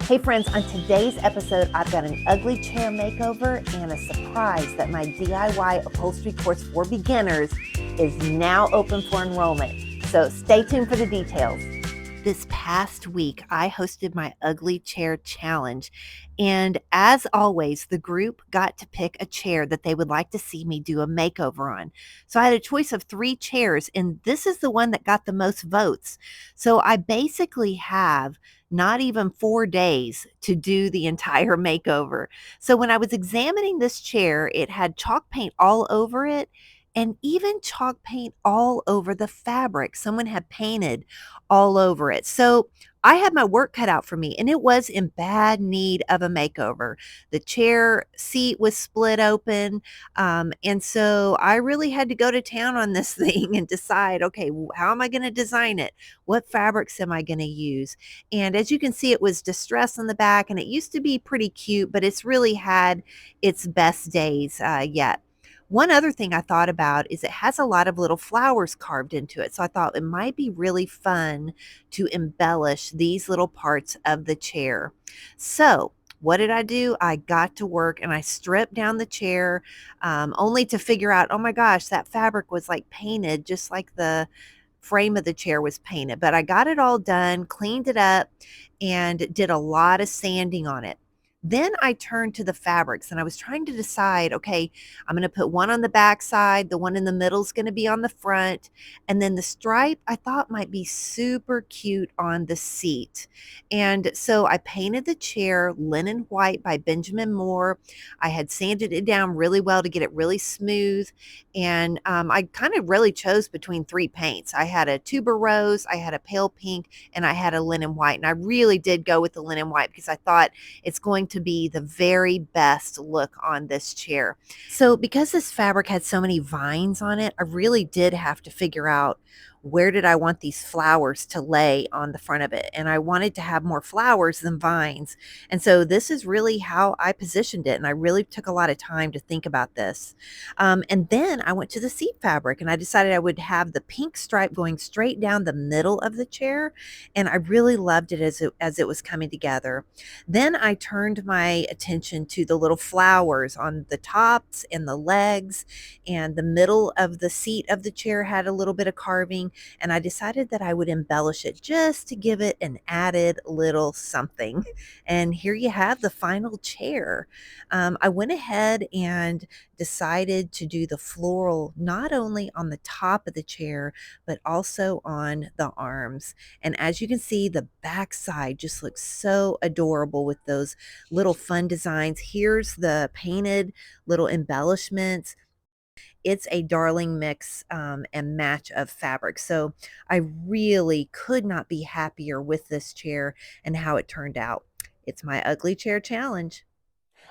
Hey friends, on today's episode, I've got an ugly chair makeover and a surprise that my DIY upholstery course for beginners is now open for enrollment. So stay tuned for the details. This past week, I hosted my ugly chair challenge. And as always, the group got to pick a chair that they would like to see me do a makeover on. So I had a choice of 3 chairs, and this is the one that got the most votes. So I basically have not even 4 days to do the entire makeover. So when I was examining this chair, it had chalk paint all over it and even chalk paint all over the fabric. Someone had painted all over it. So I had my work cut out for me, and it was in bad need of a makeover. The chair seat was split open. And so I really had to go to town on this thing and decide, okay, how am I going to design it? What fabrics am I going to use? And as you can see, it was distressed on the back, and it used to be pretty cute, but it's really had its best days yet. One other thing I thought about is it has a lot of little flowers carved into it. So I thought it might be really fun to embellish these little parts of the chair. So what did I do? I got to work and I stripped down the chair, only to figure out, oh my gosh, that fabric was like painted just like the frame of the chair was painted. But I got it all done, cleaned it up, and did a lot of sanding on it. Then I turned to the fabrics and I was trying to decide, okay, I'm going to put one on the back side, the one in the middle is going to be on the front, and then the stripe I thought might be super cute on the seat. And so I painted the chair linen white by Benjamin Moore. I had sanded it down really well to get it really smooth. And I kind of really chose between 3 paints. I had a tuber rose, I had a pale pink, and I had a linen white. And I really did go with the linen white because I thought it's going to be the very best look on this chair. So because this fabric had so many vines on it, I really did have to figure out where did I want these flowers to lay on the front of it. And I wanted to have more flowers than vines. And so this is really how I positioned it. And I really took a lot of time to think about this. And then I went to the seat fabric and I decided I would have the pink stripe going straight down the middle of the chair. And I really loved it as it was coming together. Then I turned my attention to the little flowers on the tops and the legs, and the middle of the seat of the chair had a little bit of carving, and I decided that I would embellish it just to give it an added little something. And here you have the final chair. I went ahead and decided to do the floral not only on the top of the chair, but also on the arms. And as you can see, the back side just looks so adorable with those little fun designs. Here's the painted little embellishments. It's a darling mix and match of fabric. So I really could not be happier with this chair and how it turned out. It's my ugly chair challenge.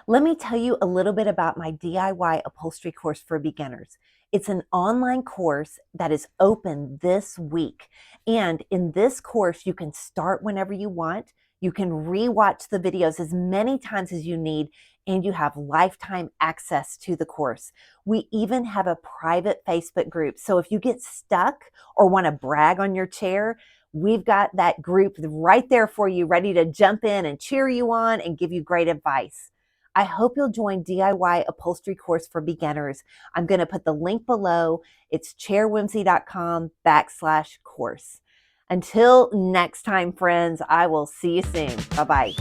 Let me tell you a little bit about my DIY upholstery course for beginners. It's an online course that is open this week. And in this course, you can start whenever you want. You can rewatch the videos as many times as you need, and you have lifetime access to the course. We even have a private Facebook group. So if you get stuck or want to brag on your chair, we've got that group right there for you, ready to jump in and cheer you on and give you great advice. I hope you'll join DIY Upholstery Course for Beginners. I'm going to put the link below. It's chairwhimsy.com/course. Until next time, friends, I will see you soon. Bye-bye.